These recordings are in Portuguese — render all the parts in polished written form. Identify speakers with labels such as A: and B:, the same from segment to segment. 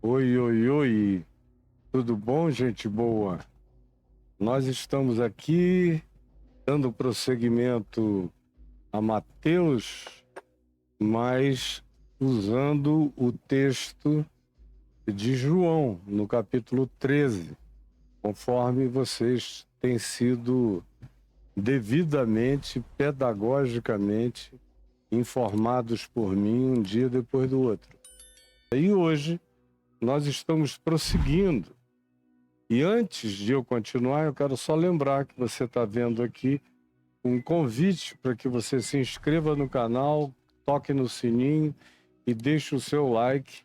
A: Oi, oi, oi, tudo bom, gente boa? Nós estamos aqui dando prosseguimento a Mateus, mas usando o texto de João, no capítulo 13, conforme vocês têm sido devidamente, pedagogicamente informados por mim um dia depois do outro. E hoje nós estamos prosseguindo. E antes de eu continuar, eu quero só lembrar que você está vendo aqui um convite para que você se inscreva no canal, toque no sininho e deixe o seu like,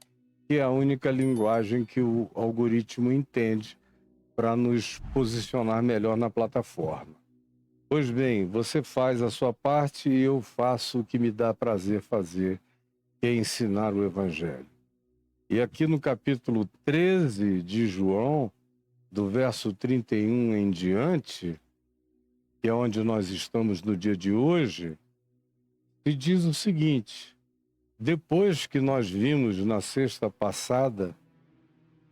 A: que é a única linguagem que o algoritmo entende para nos posicionar melhor na plataforma. Pois bem, você faz a sua parte e eu faço o que me dá prazer fazer, que é ensinar o Evangelho. E aqui no capítulo 13 de João, do verso 31 em diante, que é onde nós estamos no dia de hoje, se diz o seguinte: depois que nós vimos na sexta passada,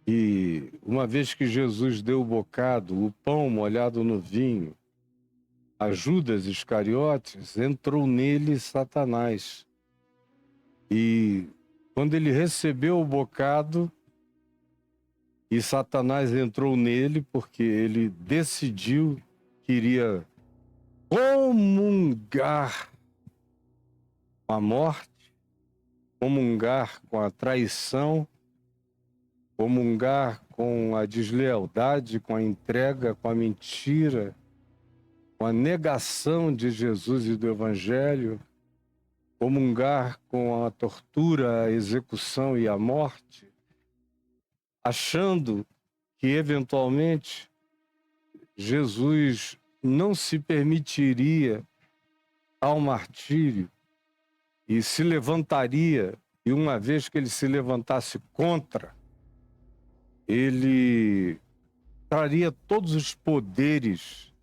A: e uma vez que Jesus deu o bocado, o pão molhado no vinho, a Judas Iscariotes, entrou nele Satanás. E quando ele recebeu o bocado, e Satanás entrou nele porque ele decidiu que iria comungar com a morte, comungar com a traição, comungar com a deslealdade, com a entrega, com a mentira, com a negação de Jesus e do Evangelho, comungar com a tortura, a execução e a morte, achando que eventualmente Jesus não se permitiria ao martírio e se levantaria, e uma vez que ele se levantasse contra, ele traria todos os poderes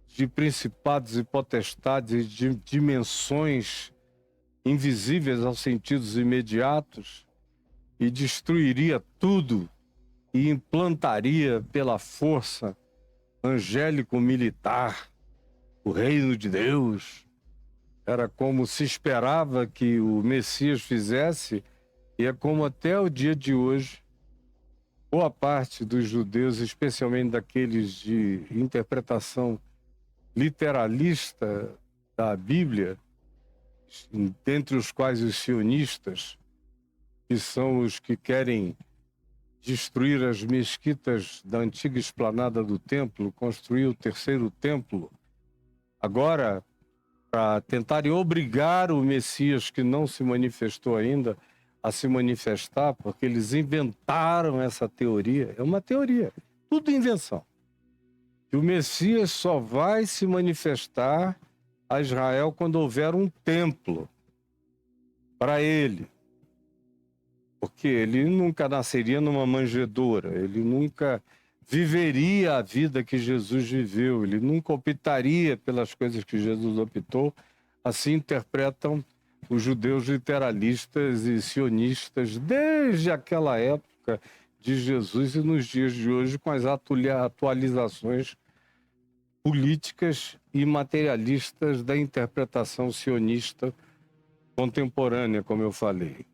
A: de principados e potestades, de dimensões invisíveis aos sentidos imediatos, e destruiria tudo e implantaria pela força angélico-militar o reino de Deus. Era como se esperava que o Messias fizesse, e é como até o dia de hoje boa parte dos judeus, especialmente daqueles de interpretação literalista da Bíblia, dentre os quais os sionistas, que são os que querem destruir as mesquitas da antiga esplanada do templo, construir o terceiro templo, agora para tentarem obrigar o Messias, que não se manifestou ainda, a se manifestar, porque eles inventaram essa teoria. É uma teoria, tudo invenção. Que o Messias só vai se manifestar a Israel quando houver um templo para ele. Porque ele nunca nasceria numa manjedoura, ele nunca viveria a vida que Jesus viveu, ele nunca optaria pelas coisas que Jesus optou. Assim interpretam os judeus literalistas e sionistas desde aquela época de Jesus e nos dias de hoje, com as atualizações políticas e materialistas da interpretação sionista contemporânea, como eu falei.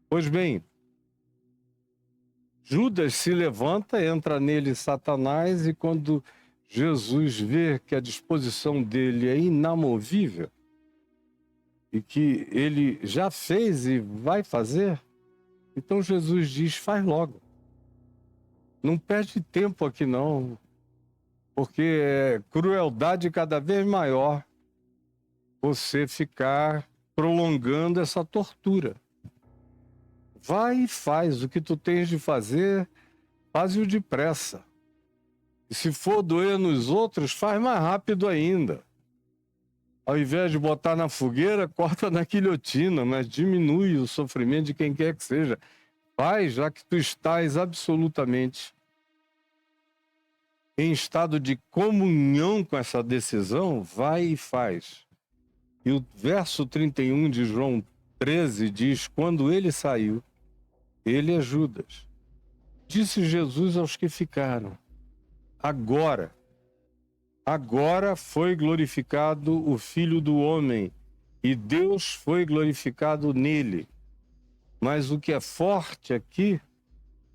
A: Pois bem, Judas se levanta, entra nele Satanás, e quando Jesus vê que a disposição dele é inamovível e que ele já fez e vai fazer, então Jesus diz: faz logo. Não perde tempo aqui não, porque é crueldade cada vez maior você ficar prolongando essa tortura. Vai e faz o que tu tens de fazer, faz-o depressa. E se for doer nos outros, faz mais rápido ainda. Ao invés de botar na fogueira, corta na guilhotina, mas diminui o sofrimento de quem quer que seja. Faz, já que tu estás absolutamente em estado de comunhão com essa decisão, vai e faz. E o verso 31 de João 13 diz: quando ele saiu, Ele é Judas. Disse Jesus aos que ficaram: agora foi glorificado o Filho do Homem, e Deus foi glorificado nele. Mas o que é forte aqui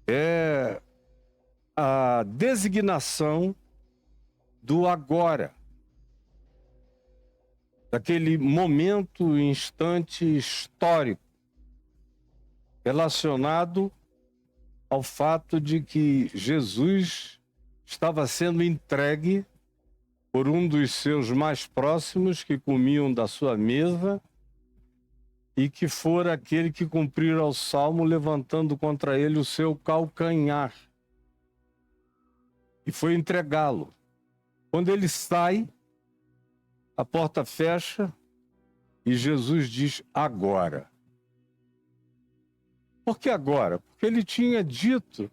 A: é a designação do agora, daquele momento, instante histórico, relacionado ao fato de que Jesus estava sendo entregue por um dos seus mais próximos, que comiam da sua mesa, e que fora aquele que cumprira o salmo, levantando contra ele o seu calcanhar, e foi entregá-lo. Quando ele sai, a porta fecha e Jesus diz: agora. Por que agora? Porque ele tinha dito,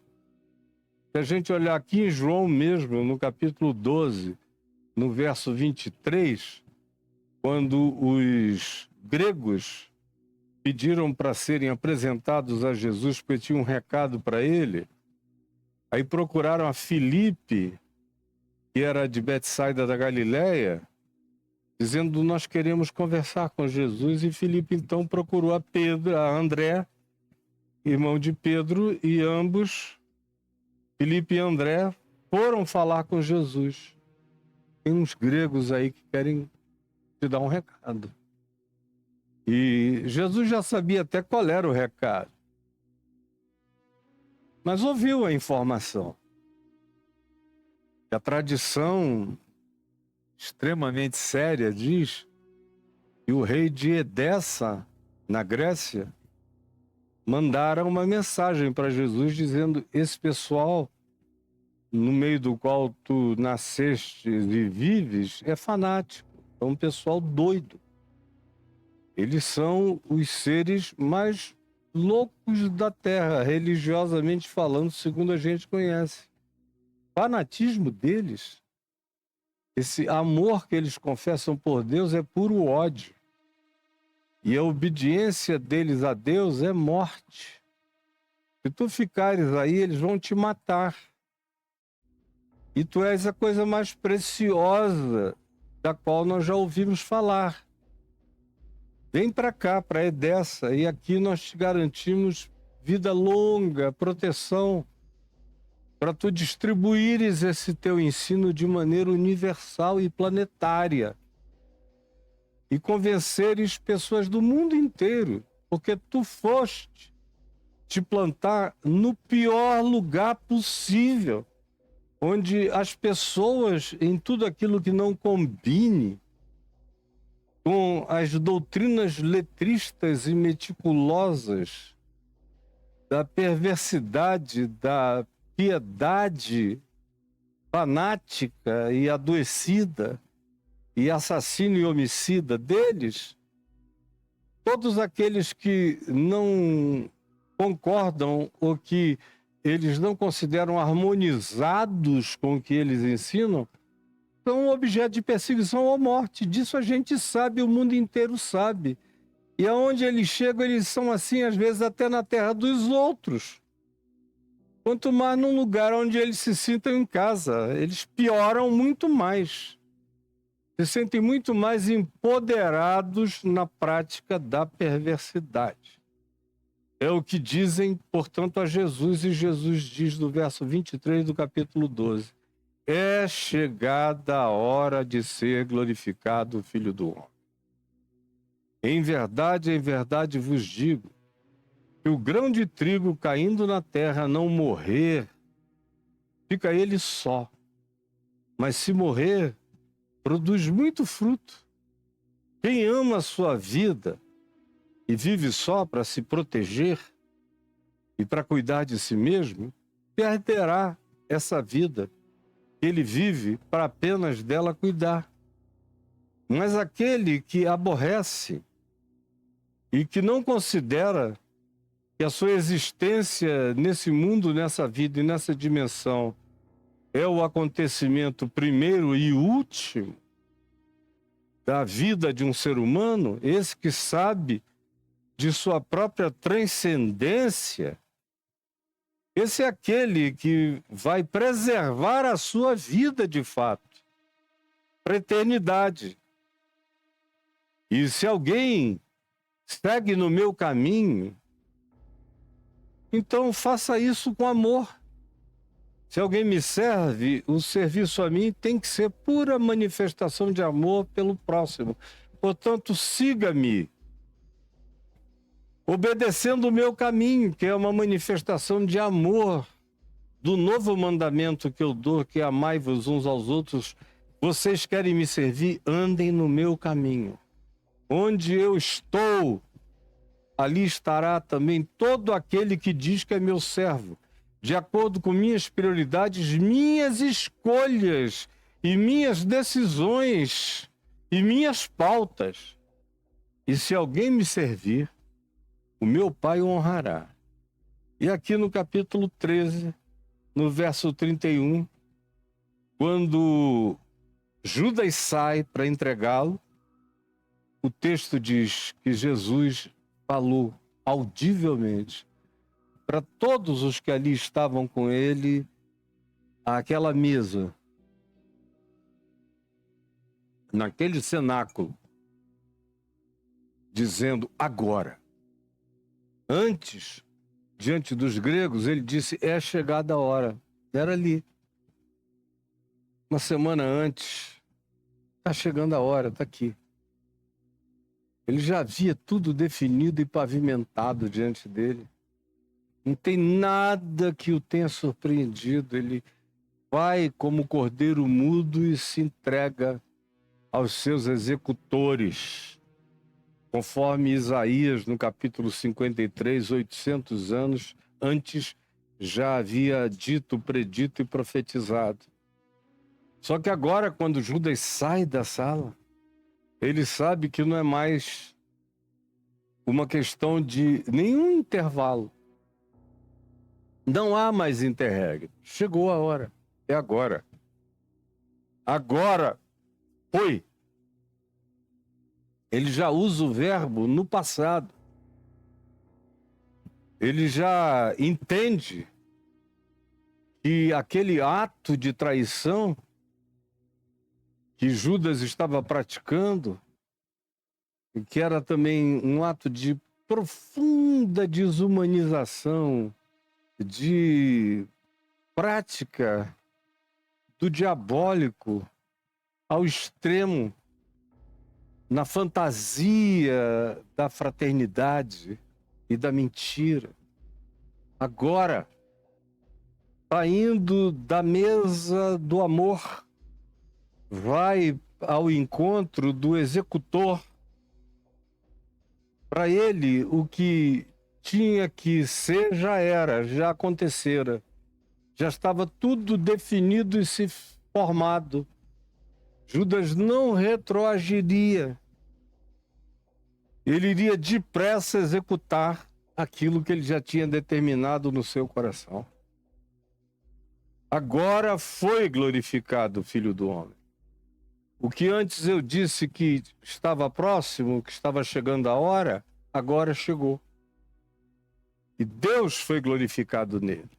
A: se a gente olhar aqui em João mesmo, no capítulo 12, no verso 23, quando os gregos pediram para serem apresentados a Jesus, porque tinha um recado para ele, aí procuraram a Filipe, que era de Betsaida da Galileia, dizendo: nós queremos conversar com Jesus. E Filipe então procurou a André, irmão de Pedro, e ambos, Filipe e André, foram falar com Jesus. Tem uns gregos aí que querem te dar um recado. E Jesus já sabia até qual era o recado, mas ouviu a informação. A tradição extremamente séria diz que o rei de Edessa, na Grécia, mandaram uma mensagem para Jesus dizendo: esse pessoal no meio do qual tu nasceste e vives é fanático, é um pessoal doido. Eles são os seres mais loucos da terra, religiosamente falando, segundo a gente conhece. O fanatismo deles, esse amor que eles confessam por Deus, é puro ódio. E a obediência deles a Deus é morte. Se tu ficares aí, eles vão te matar. E tu és a coisa mais preciosa da qual nós já ouvimos falar. Vem para cá, para Edessa, e aqui nós te garantimos vida longa, proteção, para tu distribuires esse teu ensino de maneira universal e planetária, e convenceres pessoas do mundo inteiro, porque tu foste te plantar no pior lugar possível, onde as pessoas, em tudo aquilo que não combine com as doutrinas letristas e meticulosas da perversidade, da piedade fanática e adoecida e assassino e homicida deles, todos aqueles que não concordam ou que eles não consideram harmonizados com o que eles ensinam, são objeto de perseguição ou morte. Disso a gente sabe, o mundo inteiro sabe. E aonde eles chegam, eles são assim, às vezes, até na terra dos outros. Quanto mais num lugar onde eles se sintam em casa, eles pioram muito mais. Se sentem muito mais empoderados na prática da perversidade. É o que dizem, portanto, a Jesus, e Jesus diz no verso 23 do capítulo 12: é chegada a hora de ser glorificado o Filho do Homem. Em verdade vos digo, que o grão de trigo caindo na terra não morrer, fica ele só. Mas se morrer, produz muito fruto. Quem ama a sua vida e vive só para se proteger e para cuidar de si mesmo, perderá essa vida. Ele vive para apenas dela cuidar. Mas aquele que aborrece e que não considera que a sua existência nesse mundo, nessa vida e nessa dimensão é o acontecimento primeiro e último da vida de um ser humano, esse que sabe de sua própria transcendência Esse é aquele que vai preservar a sua vida de fato, para a eternidade. E se alguém segue no meu caminho, então faça isso com amor. Se alguém me serve, o serviço a mim tem que ser pura manifestação de amor pelo próximo. Portanto, siga-me, obedecendo o meu caminho, que é uma manifestação de amor, do novo mandamento que eu dou, que é amai-vos uns aos outros. Vocês querem me servir? Andem no meu caminho. Onde eu estou, ali estará também todo aquele que diz que é meu servo, de acordo com minhas prioridades, minhas escolhas e minhas decisões e minhas pautas. E se alguém me servir, o meu Pai o honrará. E aqui no capítulo 13, no verso 31, quando Judas sai para entregá-lo, o texto diz que Jesus falou audivelmente para todos os que ali estavam com ele, àquela mesa, naquele cenáculo, dizendo agora. Antes, diante dos gregos, ele disse, é chegada a hora. Era ali. Uma semana antes, está chegando a hora, está aqui. Ele já havia tudo definido e pavimentado diante dele. Não tem nada que o tenha surpreendido. Ele vai como cordeiro mudo e se entrega aos seus executores. Conforme Isaías, no capítulo 53, 800 anos antes, já havia dito, predito e profetizado. Só que agora, quando Judas sai da sala, ele sabe que não é mais uma questão de nenhum intervalo. Não há mais interregno. Chegou a hora. É agora. Agora foi. Ele já usa o verbo no passado. Ele já entende que aquele ato de traição que Judas estava praticando, que era também um ato de profunda desumanização, de prática do diabólico ao extremo, na fantasia da fraternidade e da mentira. Agora, saindo da mesa do amor, vai ao encontro do executor. Para ele, o que tinha que ser já era, já acontecera. Já estava tudo definido e se formado. Judas não retroagiria. Ele iria depressa executar aquilo que ele já tinha determinado no seu coração. Agora foi glorificado o Filho do Homem. O que antes eu disse que estava próximo, que estava chegando a hora, agora chegou. E Deus foi glorificado nele.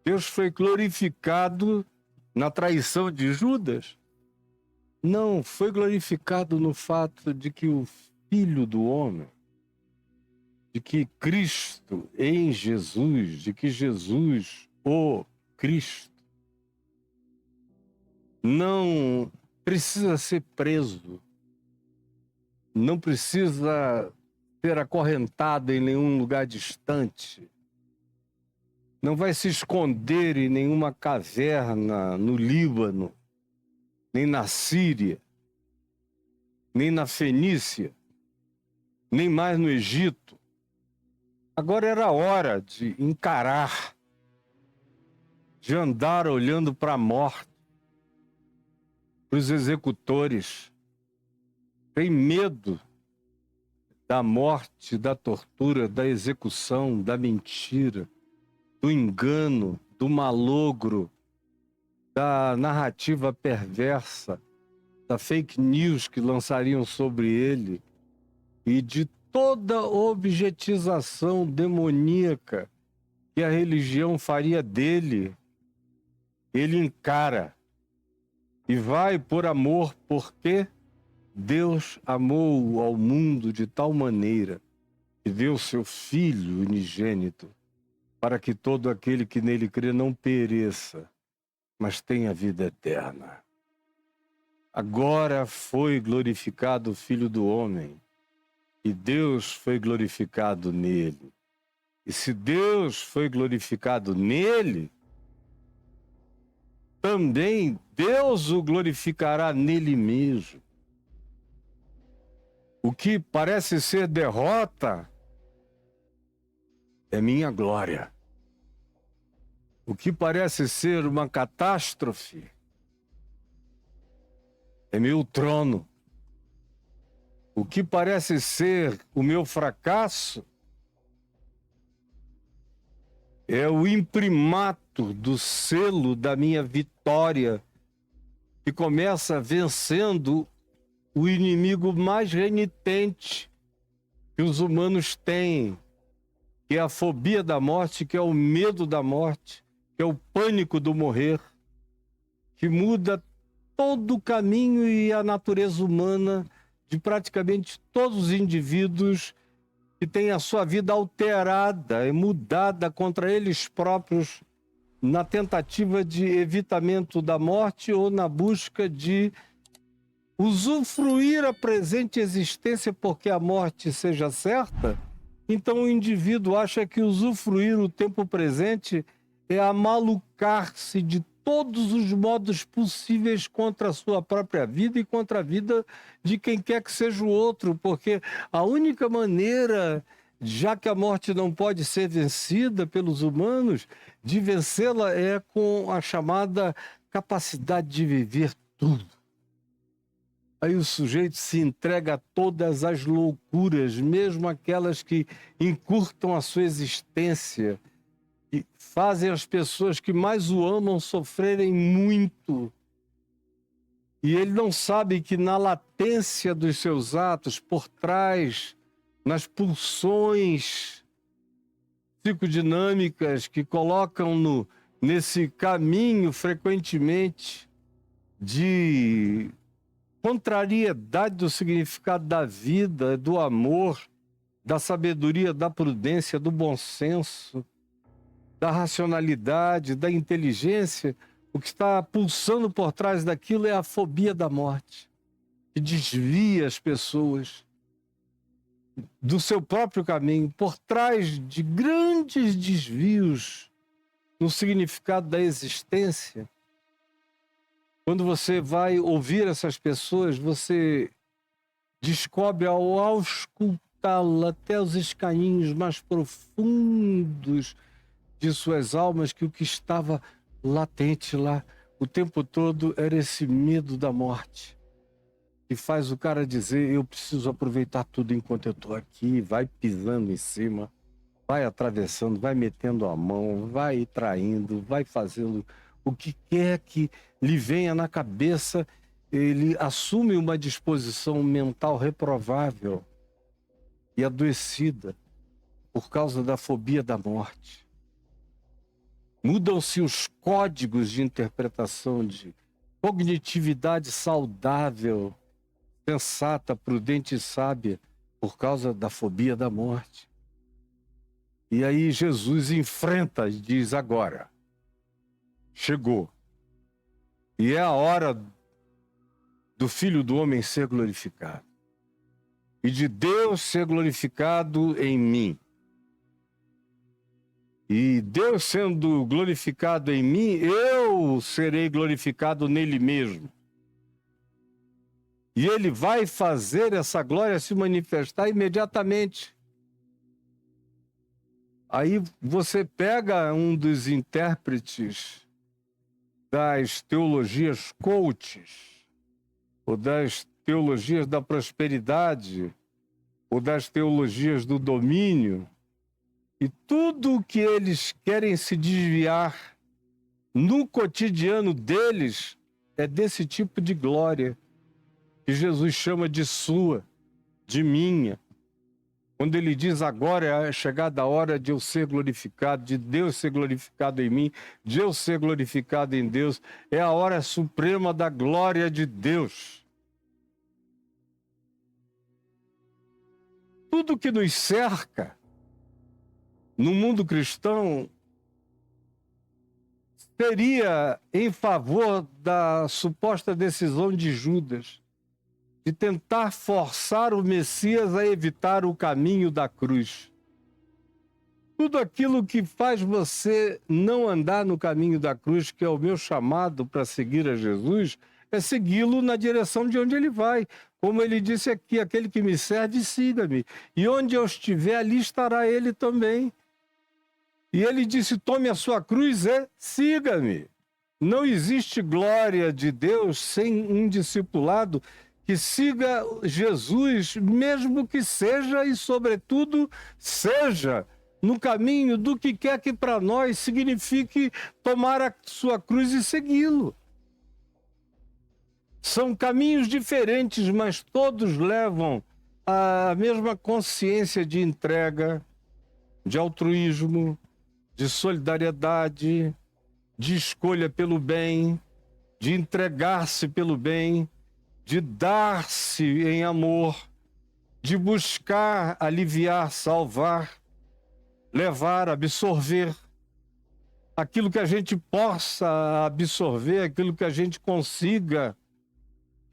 A: Deus foi glorificado na traição de Judas? Não, foi glorificado no fato de que o Filho do Homem, de que Cristo em Jesus, de que Jesus, o Cristo, não precisa ser preso, não precisa ser acorrentado em nenhum lugar distante, não vai se esconder em nenhuma caverna no Líbano, nem na Síria, nem na Fenícia, nem mais no Egito. Agora era a hora de encarar, de andar olhando para a morte, para os executores. Tem medo da morte, da tortura, da execução, da mentira, do engano, do malogro, da narrativa perversa, da fake news que lançariam sobre ele e de toda objetização demoníaca que a religião faria dele, ele encara e vai por amor, porque Deus amou ao mundo de tal maneira que deu seu Filho unigênito, para que todo aquele que nele crê não pereça, mas tenha vida eterna. Agora foi glorificado o Filho do Homem, e Deus foi glorificado nele. E se Deus foi glorificado nele, também Deus o glorificará nele mesmo. O que parece ser derrota é minha glória. O que parece ser uma catástrofe é meu trono. O que parece ser o meu fracasso é o imprimato do selo da minha vitória, que começa vencendo o inimigo mais renitente que os humanos têm, que é a fobia da morte, que é o medo da morte, que é o pânico do morrer, que muda todo o caminho e a natureza humana de praticamente todos os indivíduos que têm a sua vida alterada e mudada contra eles próprios na tentativa de evitamento da morte ou na busca de usufruir a presente existência porque a morte seja certa. Então o indivíduo acha que usufruir o tempo presente é amalucar-se de todos os modos possíveis contra a sua própria vida e contra a vida de quem quer que seja o outro, porque a única maneira, já que a morte não pode ser vencida pelos humanos, de vencê-la é com a chamada capacidade de viver tudo. Aí o sujeito se entrega a todas as loucuras, mesmo aquelas que encurtam a sua existência, e fazem as pessoas que mais o amam sofrerem muito. E ele não sabe que na latência dos seus atos, por trás, nas pulsões psicodinâmicas que colocam-no nesse caminho frequentemente de contrariedade do significado da vida, do amor, da sabedoria, da prudência, do bom senso, da racionalidade, da inteligência, o que está pulsando por trás daquilo é a fobia da morte, que desvia as pessoas do seu próprio caminho, por trás de grandes desvios no significado da existência. Quando você vai ouvir essas pessoas, você descobre ao auscultá-la até os escaninhos mais profundos de suas almas que o que estava latente lá o tempo todo era esse medo da morte, que faz o cara dizer: eu preciso aproveitar tudo enquanto eu estou aqui. Vai pisando em cima, vai atravessando, vai metendo a mão, vai traindo, vai fazendo o que quer que lhe venha na cabeça. Ele assume uma disposição mental reprovável e adoecida por causa da fobia da morte. Mudam-se os códigos de interpretação de cognitividade saudável, sensata, prudente e sábia por causa da fobia da morte. E aí Jesus enfrenta e diz: agora chegou. E é a hora do Filho do Homem ser glorificado. E de Deus ser glorificado em mim. E Deus sendo glorificado em mim, eu serei glorificado nele mesmo. E ele vai fazer essa glória se manifestar imediatamente. Aí você pega um dos intérpretes das teologias coaches, ou das teologias da prosperidade, ou das teologias do domínio, e tudo o que eles querem se desviar no cotidiano deles é desse tipo de glória que Jesus chama de sua, de minha. Quando ele diz agora é chegada a hora de eu ser glorificado, de Deus ser glorificado em mim, de eu ser glorificado em Deus, é a hora suprema da glória de Deus. Tudo que nos cerca no mundo cristão seria em favor da suposta decisão de Judas de tentar forçar o Messias a evitar o caminho da cruz. Tudo aquilo que faz você não andar no caminho da cruz, que é o meu chamado para seguir a Jesus, é segui-lo na direção de onde ele vai. Como ele disse aqui, aquele que me serve, siga-me. E onde eu estiver, ali estará ele também. E ele disse, tome a sua cruz e siga-me. Não existe glória de Deus sem um discipulado que siga Jesus, mesmo que seja e, sobretudo, seja no caminho do que quer que para nós signifique tomar a sua cruz e segui-lo. São caminhos diferentes, mas todos levam à mesma consciência de entrega, de altruísmo, de solidariedade, de escolha pelo bem, de entregar-se pelo bem, de dar-se em amor, de buscar aliviar, salvar, levar, absorver aquilo que a gente possa absorver, aquilo que a gente consiga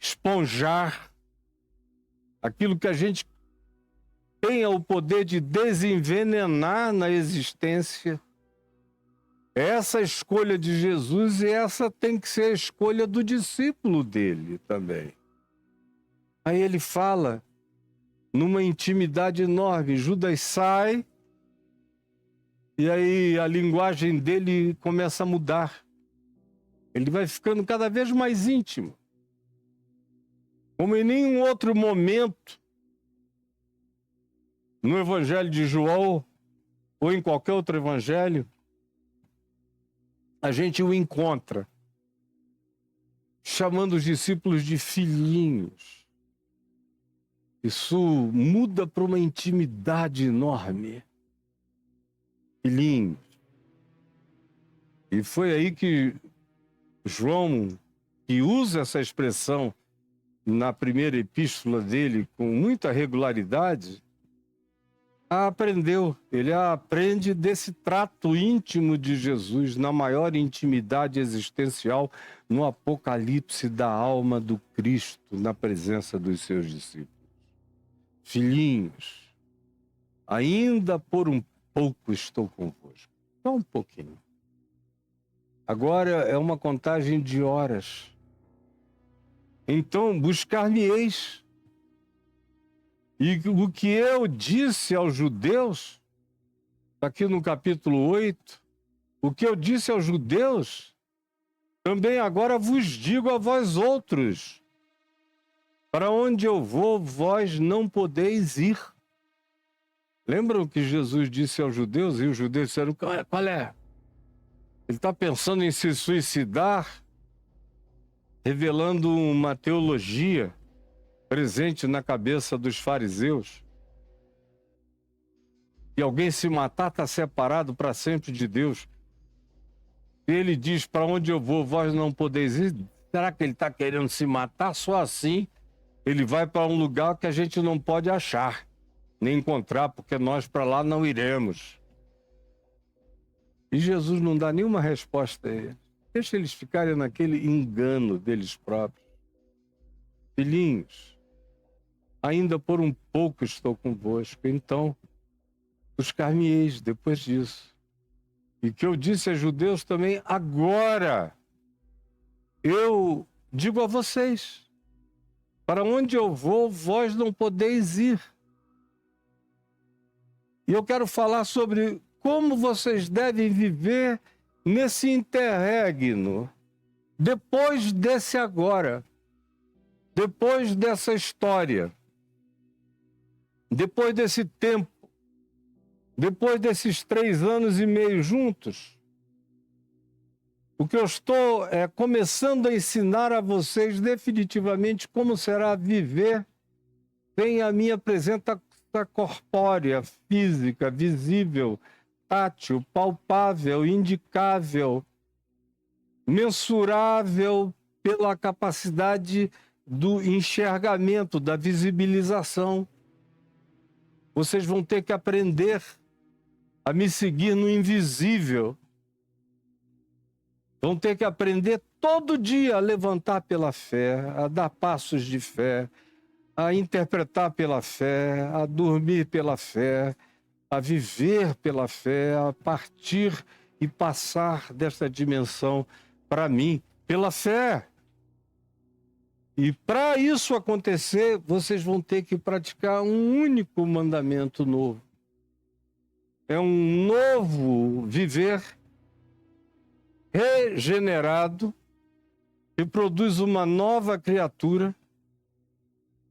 A: esponjar, aquilo que a gente tenha o poder de desenvenenar na existência. Essa é a escolha de Jesus e essa tem que ser a escolha do discípulo dele também. Aí ele fala numa intimidade enorme, Judas sai e aí a linguagem dele começa a mudar. Ele vai ficando cada vez mais íntimo. Como em nenhum outro momento no Evangelho de João ou em qualquer outro evangelho, a gente o encontra chamando os discípulos de filhinhos. Isso muda para uma intimidade enorme. Filhinhos. E foi aí que João, que usa essa expressão na primeira epístola dele com muita regularidade, a aprendeu. Ele aprende desse trato íntimo de Jesus, na maior intimidade existencial, no apocalipse da alma do Cristo, na presença dos seus discípulos. Filhinhos, ainda por um pouco estou convosco. Só um pouquinho. Agora é uma contagem de horas. Então buscar-me-eis. E o que eu disse aos judeus, aqui no capítulo 8, o que eu disse aos judeus, também agora vos digo a vós outros. Para onde eu vou, vós não podeis ir. Lembram que Jesus disse aos judeus, e os judeus disseram, qual é? Ele está pensando em se suicidar, revelando uma teologia presente na cabeça dos fariseus. E alguém se matar está separado para sempre de Deus. E ele diz, para onde eu vou, vós não podeis ir. Será que ele está querendo se matar? Só assim ele vai para um lugar que a gente não pode achar, nem encontrar, porque nós para lá não iremos. E Jesus não dá nenhuma resposta a eles. Deixa eles ficarem naquele engano deles próprios. Filhinhos, ainda por um pouco estou convosco, então buscar-me-eis depois disso. E que eu disse a judeus também, agora eu digo a vocês, para onde eu vou, vós não podeis ir. E eu quero falar sobre como vocês devem viver nesse interregno, depois desse agora, depois dessa história, depois desse tempo, depois desses 3 anos e meio juntos. O que eu estou começando a ensinar a vocês definitivamente como será viver sem a minha presença resposta corpórea, física, visível, tátil, palpável, indicável, mensurável pela capacidade do enxergamento, da visibilização. Vocês vão ter que aprender a me seguir no invisível. Vão ter que aprender todo dia a levantar pela fé, a dar passos de fé, a interpretar pela fé, a dormir pela fé, a viver pela fé, a partir e passar desta dimensão para mim, pela fé. E para isso acontecer, vocês vão ter que praticar um único mandamento novo. É um novo viver regenerado, que produz uma nova criatura,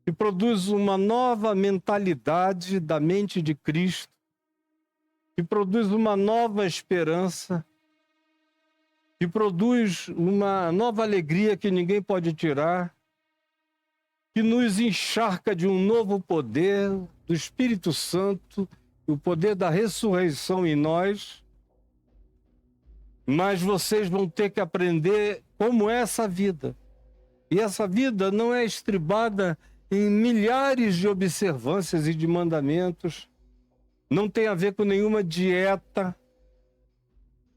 A: que produz uma nova mentalidade da mente de Cristo, que produz uma nova esperança, que produz uma nova alegria que ninguém pode tirar, que nos encharca de um novo poder do Espírito Santo, o poder da ressurreição em nós. Mas vocês vão ter que aprender como é essa vida. E essa vida não é estribada em milhares de observâncias e de mandamentos, não tem a ver com nenhuma dieta,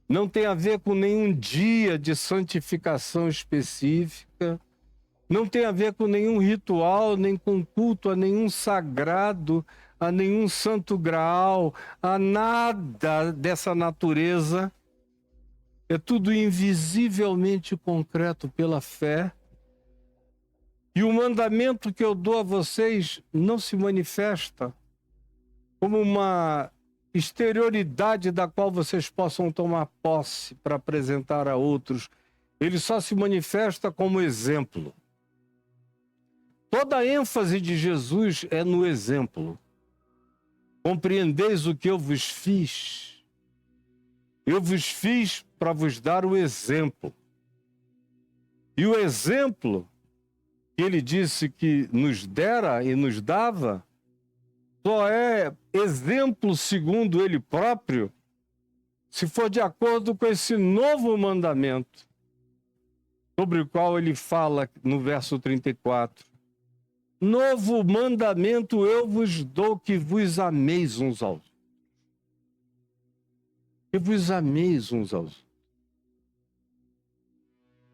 A: não tem a ver com nenhum dia de santificação específica, não tem a ver com nenhum ritual, nem com culto a nenhum sagrado, a nenhum santo graal, a nada dessa natureza. É tudo invisivelmente concreto pela fé. E o mandamento que eu dou a vocês não se manifesta como uma exterioridade da qual vocês possam tomar posse para apresentar a outros. Ele só se manifesta como exemplo. Toda a ênfase de Jesus é no exemplo. Compreendeis o que eu vos fiz? Eu vos fiz para vos dar o exemplo. E o exemplo que ele disse que nos dera e nos dava, só é exemplo segundo ele próprio, se for de acordo com esse novo mandamento, sobre o qual ele fala no verso 34. Novo mandamento eu vos dou, que vos ameis uns aos outros. Que vos ameis uns aos outros.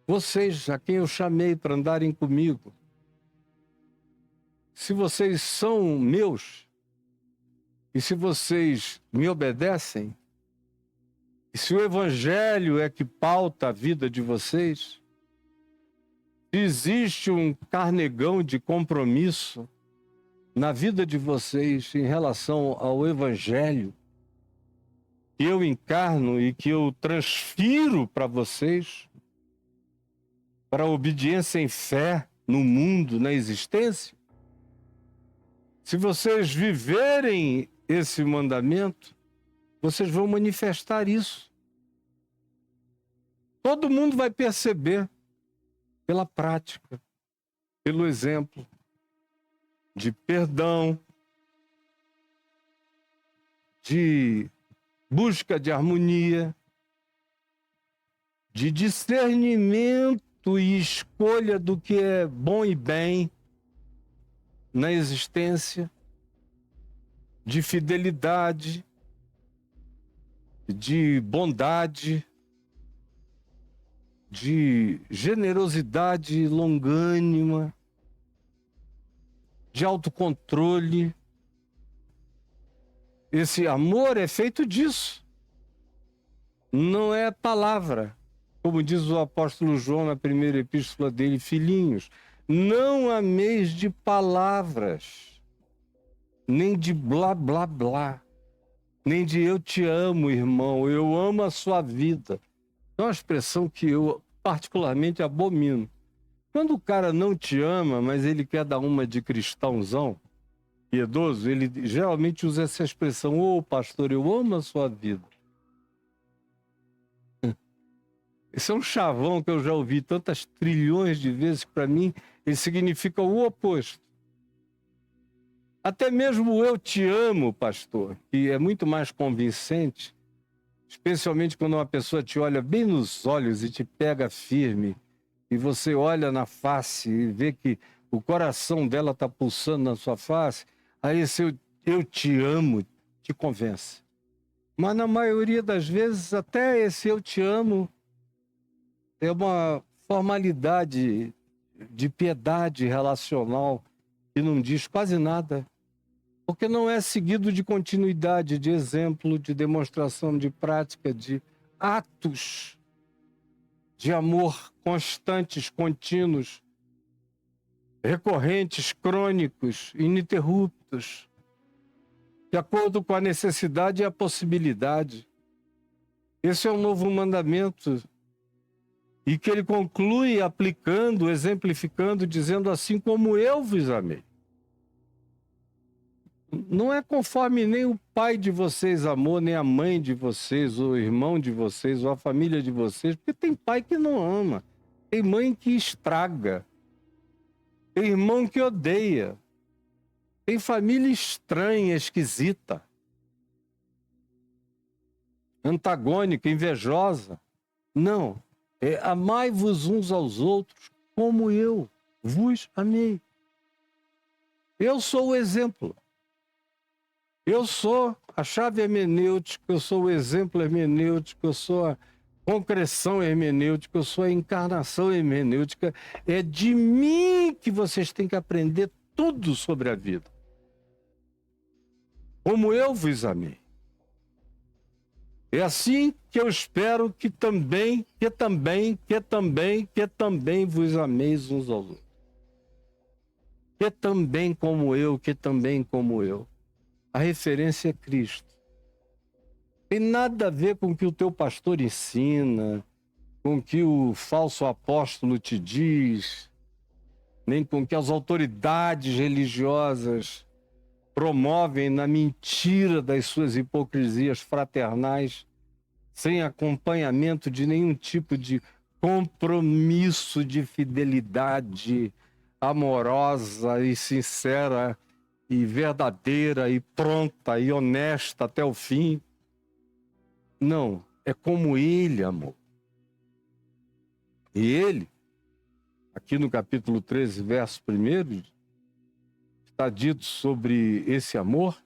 A: Vocês, a quem eu chamei para andarem comigo, se vocês são meus, e se vocês me obedecem, e se o Evangelho é que pauta a vida de vocês, se existe um carnegão de compromisso na vida de vocês em relação ao Evangelho, que eu encarno e que eu transfiro para vocês, para a obediência em fé no mundo, na existência, se vocês viverem esse mandamento, vocês vão manifestar isso. Todo mundo vai perceber pela prática, pelo exemplo de perdão, de busca de harmonia, de discernimento e escolha do que é bom e bem na existência, de fidelidade, de bondade, de generosidade longânima, de autocontrole. Esse amor é feito disso. Não é palavra. Como diz o apóstolo João na primeira epístola dele, filhinhos, não ameis de palavras, nem de blá, blá, blá, nem de eu te amo, irmão, eu amo a sua vida. É uma expressão que eu particularmente abomino. Quando o cara não te ama, mas ele quer dar uma de cristãozão, piedoso, ele geralmente usa essa expressão: ô pastor, eu amo a sua vida. Esse é um chavão que eu já ouvi tantas trilhões de vezes, que para mim ele significa o oposto. Até mesmo o eu te amo, pastor, que é muito mais convincente, especialmente quando uma pessoa te olha bem nos olhos e te pega firme, e você olha na face e vê que o coração dela está pulsando na sua face, aí esse eu te amo te convence. Mas na maioria das vezes, até esse eu te amo é uma formalidade de piedade relacional que não diz quase nada, porque não é seguido de continuidade, de exemplo, de demonstração, de prática, de atos de amor constantes, contínuos, recorrentes, crônicos, ininterruptos, de acordo com a necessidade e a possibilidade. Esse é um novo mandamento, e que ele conclui aplicando, exemplificando, dizendo assim como eu vos amei. Não é conforme nem o pai de vocês amou, nem a mãe de vocês, ou o irmão de vocês, ou a família de vocês, porque tem pai que não ama, tem mãe que estraga, tem irmão que odeia, tem família estranha, esquisita, antagônica, invejosa. Não, é amai-vos uns aos outros como eu vos amei. Eu sou o exemplo. Eu sou a chave hermenêutica, eu sou o exemplo hermenêutico, eu sou a concreção hermenêutica, eu sou a encarnação hermenêutica. É de mim que vocês têm que aprender tudo sobre a vida. Como eu vos amei. É assim que eu espero que também vos ameis uns aos outros. Que também como eu. A referência é Cristo. Tem nada a ver com o que o teu pastor ensina, com o que o falso apóstolo te diz, nem com o que as autoridades religiosas promovem na mentira das suas hipocrisias fraternais, sem acompanhamento de nenhum tipo de compromisso de fidelidade amorosa e sincera e verdadeira e pronta e honesta até o fim. Não, é como ele amou. E ele, aqui no capítulo 13, verso 1, está dito sobre esse amor.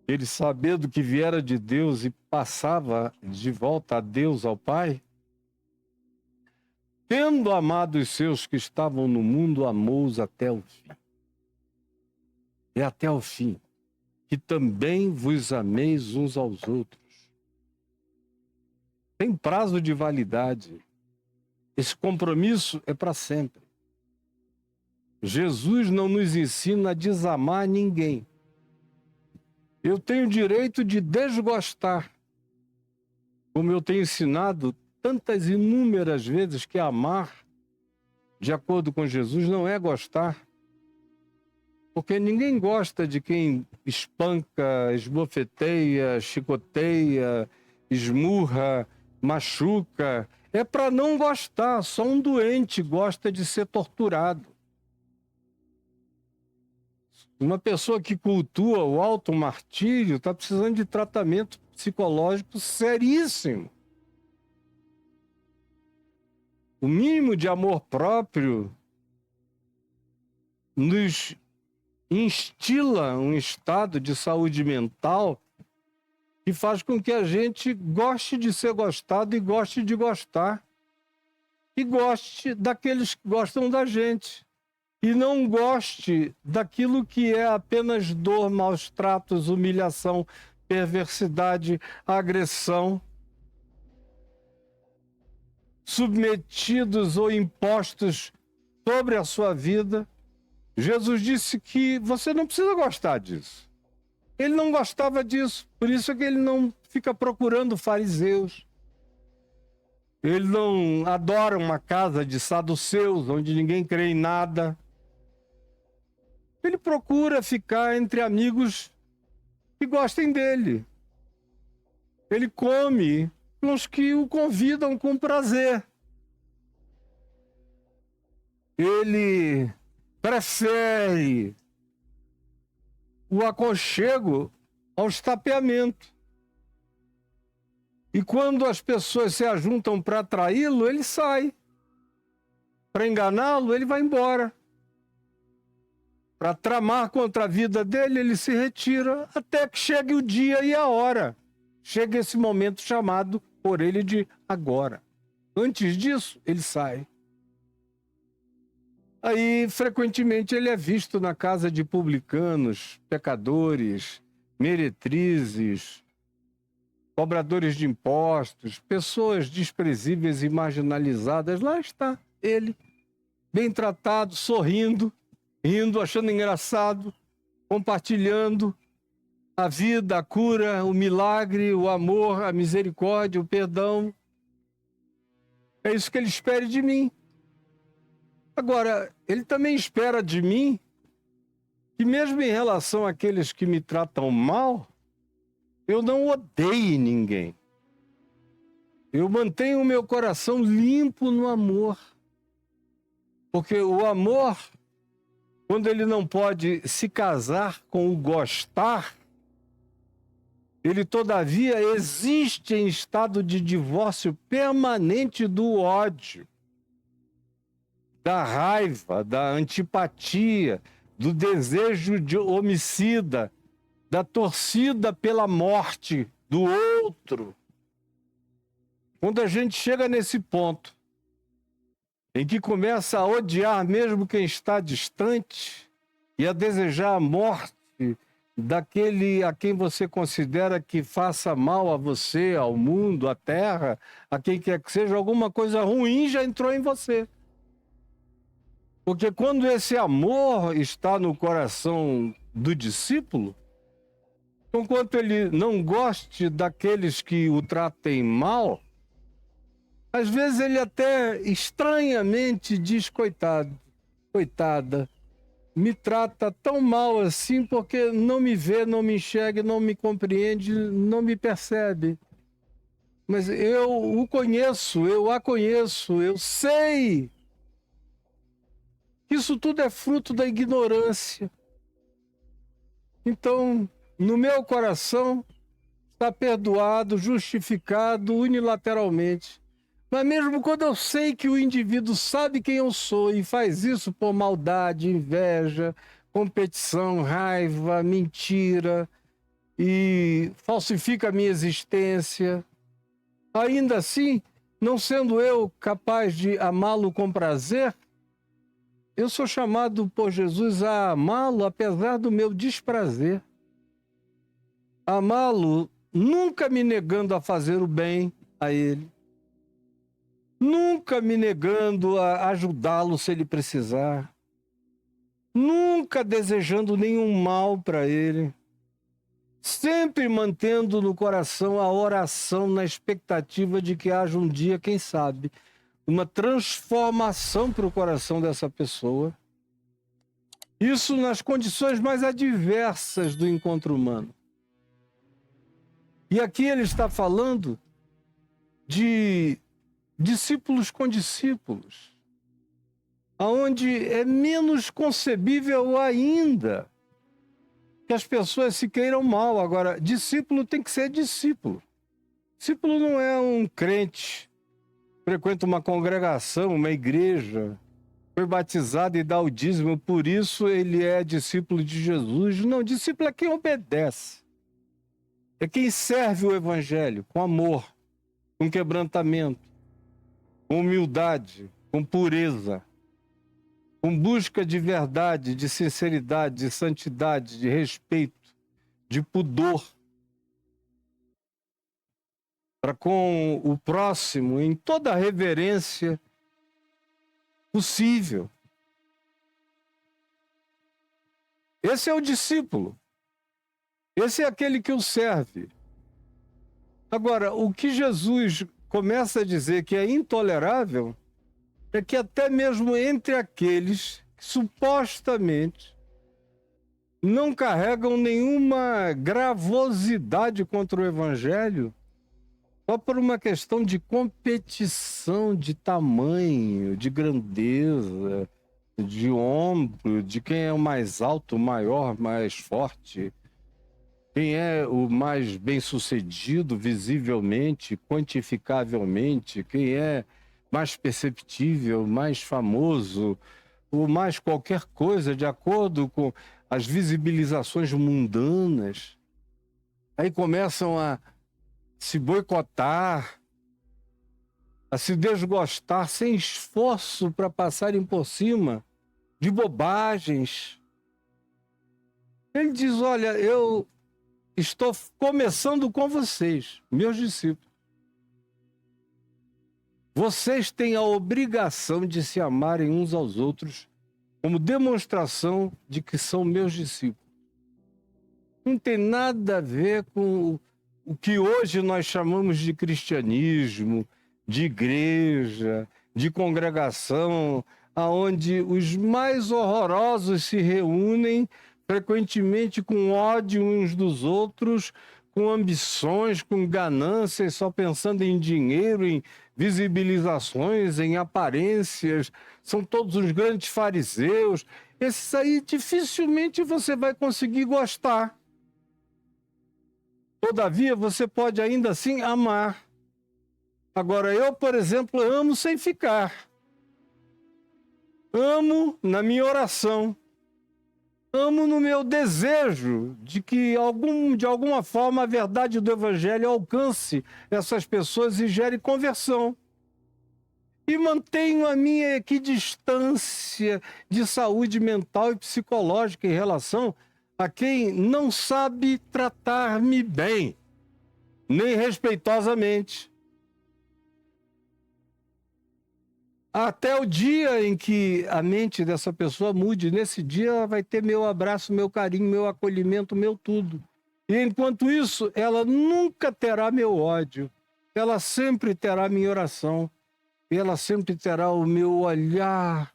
A: Ele, sabendo que viera de Deus e passava de volta a Deus, ao Pai, tendo amado os seus que estavam no mundo, amou-os até o fim. É até o fim, que também vos ameis uns aos outros. Tem prazo de validade. Esse compromisso é para sempre. Jesus não nos ensina a desamar ninguém. Eu tenho o direito de desgostar, como eu tenho ensinado tantas inúmeras vezes que amar, de acordo com Jesus, não é gostar. Porque ninguém gosta de quem espanca, esbofeteia, chicoteia, esmurra, machuca. É para não gostar, só um doente gosta de ser torturado. Uma pessoa que cultua o auto-martírio está precisando de tratamento psicológico seríssimo. O mínimo de amor próprio nos instila um estado de saúde mental que faz com que a gente goste de ser gostado e goste de gostar. E goste daqueles que gostam da gente. E não goste daquilo que é apenas dor, maus tratos, humilhação, perversidade, agressão, submetidos ou impostos sobre a sua vida. Jesus disse que você não precisa gostar disso. Ele não gostava disso, por isso é que ele não fica procurando fariseus. Ele não adora uma casa de saduceus, onde ninguém crê em nada. Ele procura ficar entre amigos que gostem dele. Ele come com os que o convidam com prazer. Ele prefere o aconchego ao estapeamento. E quando as pessoas se ajuntam para atraí-lo, ele sai. Para enganá-lo, ele vai embora. Para tramar contra a vida dele, ele se retira até que chegue o dia e a hora. Chega esse momento chamado por ele de agora. Antes disso, ele sai. Aí, frequentemente, ele é visto na casa de publicanos, pecadores, meretrizes, cobradores de impostos, pessoas desprezíveis e marginalizadas. Lá está ele, bem tratado, sorrindo, rindo, achando engraçado, compartilhando a vida, a cura, o milagre, o amor, a misericórdia, o perdão. É isso que ele espera de mim. Agora, ele também espera de mim que mesmo em relação àqueles que me tratam mal, eu não odeie ninguém. Eu mantenho o meu coração limpo no amor. Porque o amor, quando ele não pode se casar com o gostar, ele, todavia, existe em estado de divórcio permanente do ódio, da raiva, da antipatia, do desejo de homicida, da torcida pela morte do outro. Quando a gente chega nesse ponto em que começa a odiar mesmo quem está distante e a desejar a morte daquele a quem você considera que faça mal a você, ao mundo, à terra, a quem quer que seja, alguma coisa ruim já entrou em você. Porque quando esse amor está no coração do discípulo, enquanto ele não goste daqueles que o tratem mal, às vezes ele até estranhamente diz: coitado, coitada, me trata tão mal assim porque não me vê, não me enxerga, não me compreende, não me percebe. Mas eu o conheço, eu a conheço, eu sei. Isso tudo é fruto da ignorância. Então, no meu coração, está perdoado, justificado unilateralmente. Mas mesmo quando eu sei que o indivíduo sabe quem eu sou e faz isso por maldade, inveja, competição, raiva, mentira e falsifica a minha existência, ainda assim, não sendo eu capaz de amá-lo com prazer, eu sou chamado por Jesus a amá-lo apesar do meu desprazer. Amá-lo nunca me negando a fazer o bem a ele. Nunca me negando a ajudá-lo se ele precisar. Nunca desejando nenhum mal para ele. Sempre mantendo no coração a oração na expectativa de que haja um dia, quem sabe, uma transformação para o coração dessa pessoa. Isso nas condições mais adversas do encontro humano. E aqui ele está falando de discípulos com discípulos, aonde é menos concebível ainda que as pessoas se queiram mal. Agora, discípulo tem que ser discípulo. Discípulo não é um crente, frequenta uma congregação, uma igreja, foi batizado e dá o dízimo, por isso ele é discípulo de Jesus. Não, discípulo é quem obedece. É quem serve o evangelho com amor, com quebrantamento, com humildade, com pureza, com busca de verdade, de sinceridade, de santidade, de respeito, de pudor, para com o próximo em toda a reverência possível. Esse é o discípulo. Esse é aquele que o serve. Agora, o que Jesus começa a dizer que é intolerável é que até mesmo entre aqueles que supostamente não carregam nenhuma gravosidade contra o evangelho, só por uma questão de competição, de tamanho, de grandeza, de ombro, de quem é o mais alto, o maior, mais forte, quem é o mais bem-sucedido visivelmente, quantificavelmente, quem é mais perceptível, mais famoso, ou mais qualquer coisa, de acordo com as visibilizações mundanas. Aí começam a se boicotar, a se desgostar sem esforço para passarem por cima de bobagens. Ele diz: olha, eu estou começando com vocês, meus discípulos. Vocês têm a obrigação de se amarem uns aos outros como demonstração de que são meus discípulos. Não tem nada a ver com o que hoje nós chamamos de cristianismo, de igreja, de congregação, aonde os mais horrorosos se reúnem, frequentemente com ódio uns dos outros, com ambições, com ganâncias, só pensando em dinheiro, em visibilizações, em aparências. São todos os grandes fariseus. Esses aí dificilmente você vai conseguir gostar. Todavia, você pode ainda assim amar. Agora, eu, por exemplo, amo sem ficar. Amo na minha oração. Amo no meu desejo de que, de alguma forma, a verdade do Evangelho alcance essas pessoas e gere conversão. E mantenho a minha equidistância de saúde mental e psicológica em relação a quem não sabe tratar-me bem, nem respeitosamente. Até o dia em que a mente dessa pessoa mude, nesse dia ela vai ter meu abraço, meu carinho, meu acolhimento, meu tudo. E enquanto isso, ela nunca terá meu ódio, ela sempre terá minha oração, e ela sempre terá o meu olhar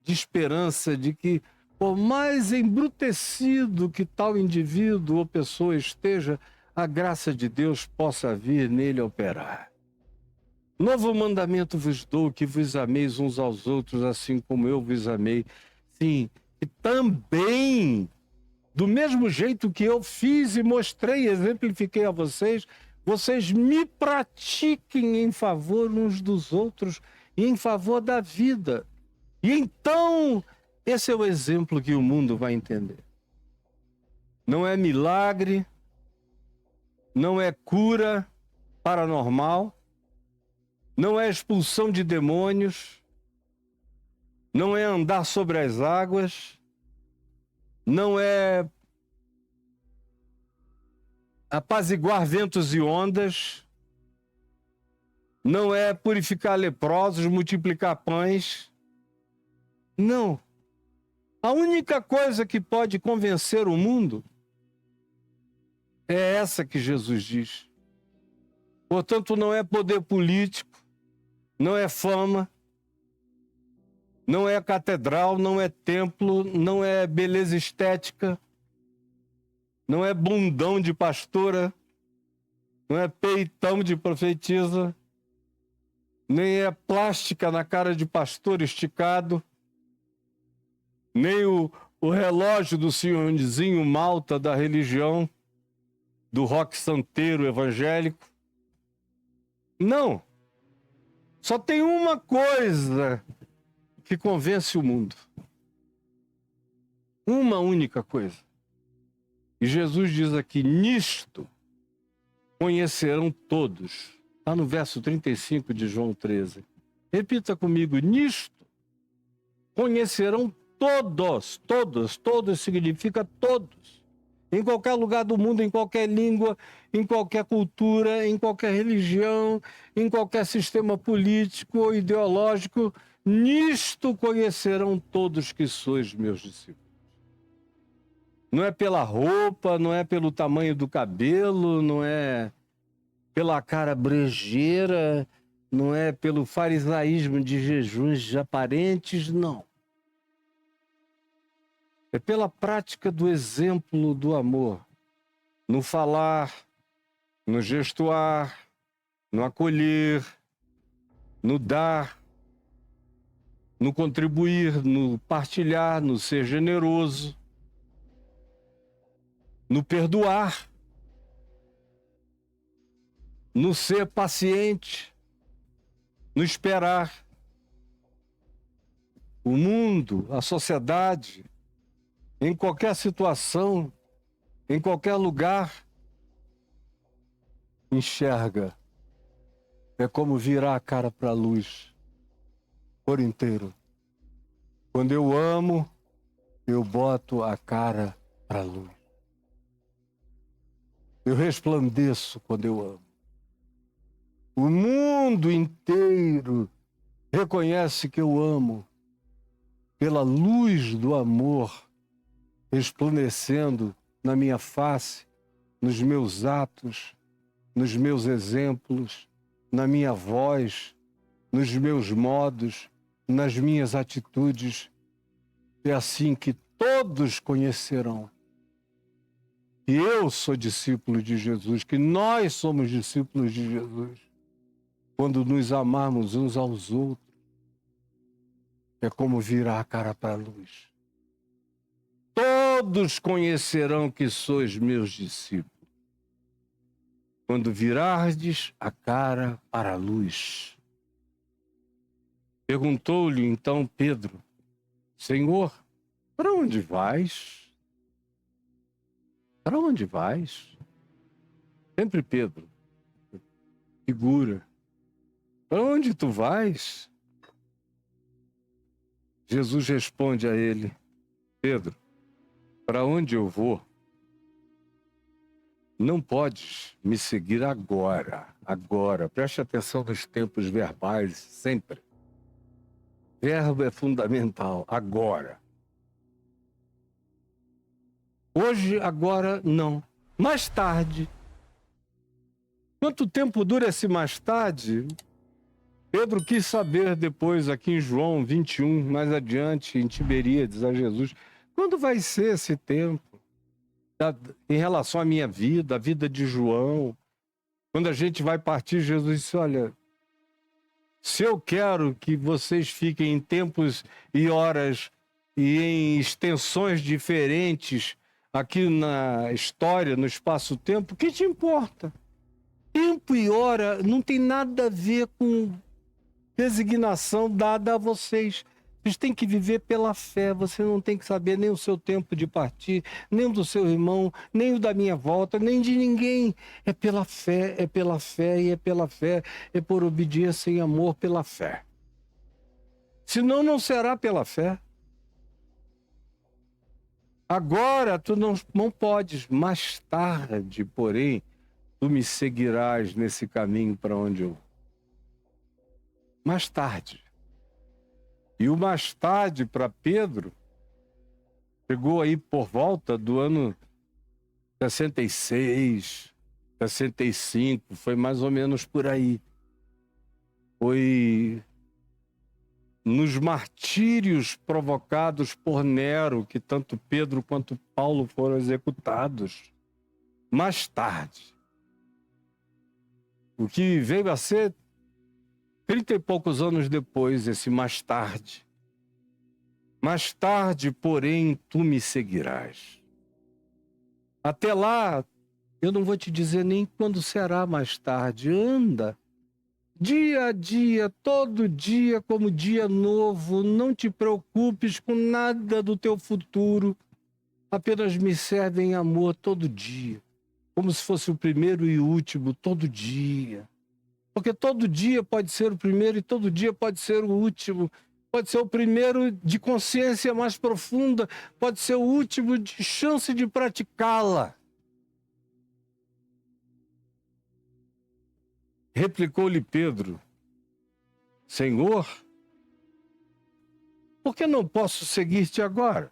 A: de esperança de que, por mais embrutecido que tal indivíduo ou pessoa esteja, a graça de Deus possa vir nele operar. Novo mandamento vos dou, que vos ameis uns aos outros, assim como eu vos amei. Sim, e também, do mesmo jeito que eu fiz e mostrei, exemplifiquei a vocês, vocês me pratiquem em favor uns dos outros e em favor da vida. E então, esse é o exemplo que o mundo vai entender. Não é milagre, não é cura paranormal, não é expulsão de demônios, não é andar sobre as águas, não é apaziguar ventos e ondas, não é purificar leprosos, multiplicar pães. Não. A única coisa que pode convencer o mundo é essa que Jesus diz. Portanto, não é poder político, não é fama, não é catedral, não é templo, não é beleza estética, não é bundão de pastora, não é peitão de profetisa, nem é plástica na cara de pastor esticado, nem o relógio do senhorzinho Malta da religião, do rock santeiro evangélico. Não. Só tem uma coisa que convence o mundo. Uma única coisa. E Jesus diz aqui: nisto conhecerão todos. Está no verso 35 de João 13. Repita comigo: nisto conhecerão todos. Todos significa todos. Em qualquer lugar do mundo, em qualquer língua, em qualquer cultura, em qualquer religião, em qualquer sistema político ou ideológico, nisto conhecerão todos que sois meus discípulos. Não é pela roupa, não é pelo tamanho do cabelo, não é pela cara brejeira, não é pelo farisaísmo de jejuns aparentes, não. É pela prática do exemplo do amor, no falar, no gestuar, no acolher, no dar, no contribuir, no partilhar, no ser generoso, no perdoar, no ser paciente, no esperar. O mundo, a sociedade, em qualquer situação, em qualquer lugar, enxerga. É como virar a cara para a luz por inteiro. Quando eu amo, eu boto a cara para a luz. Eu resplandeço quando eu amo. O mundo inteiro reconhece que eu amo pela luz do amor resplandecendo na minha face, nos meus atos, nos meus exemplos, na minha voz, nos meus modos, nas minhas atitudes. É assim que todos conhecerão que eu sou discípulo de Jesus, que nós somos discípulos de Jesus, quando nos amarmos uns aos outros. É como virar a cara para a luz. Todos conhecerão que sois meus discípulos, quando virardes a cara para a luz. Perguntou-lhe então Pedro: Senhor, para onde vais? Para onde vais? Sempre Pedro, figura. Para onde tu vais? Jesus responde a ele: Pedro, para onde eu vou? Não podes me seguir agora. Agora. Preste atenção nos tempos verbais, sempre. Verbo é fundamental. Agora. Hoje, agora, não. Mais tarde. Quanto tempo dura esse mais tarde? Pedro quis saber depois, aqui em João 21, mais adiante, em Tiberíades, a Jesus, quando vai ser esse tempo? Em relação à minha vida, a vida de João. Quando a gente vai partir, Jesus disse: olha, se eu quero que vocês fiquem em tempos e horas e em extensões diferentes aqui na história, no espaço-tempo, o que te importa? Tempo e hora não tem nada a ver com designação dada a vocês. Vocês têm que viver pela fé. Você não tem que saber nem o seu tempo de partir, nem o do seu irmão, nem o da minha volta, nem de ninguém. É pela fé, é pela fé e é pela fé. É por obediência e amor pela fé. Senão não será pela fé. Agora tu não podes. Mais tarde, porém, tu me seguirás nesse caminho para onde eu vou. Mais tarde. E o mais tarde para Pedro chegou aí por volta do ano 66, 65, foi mais ou menos por aí. Foi nos martírios provocados por Nero que tanto Pedro quanto Paulo foram executados. Mais tarde. O que veio a ser 30 e poucos anos depois, esse mais tarde. Mais tarde, porém, tu me seguirás. Até lá, eu não vou te dizer nem quando será mais tarde. Anda, dia a dia, todo dia como dia novo. Não te preocupes com nada do teu futuro. Apenas me serve em amor todo dia. Como se fosse o primeiro e o último, todo dia. Porque todo dia pode ser o primeiro e todo dia pode ser o último. Pode ser o primeiro de consciência mais profunda, pode ser o último de chance de praticá-la. Replicou-lhe Pedro: Senhor, por que não posso seguir-te agora?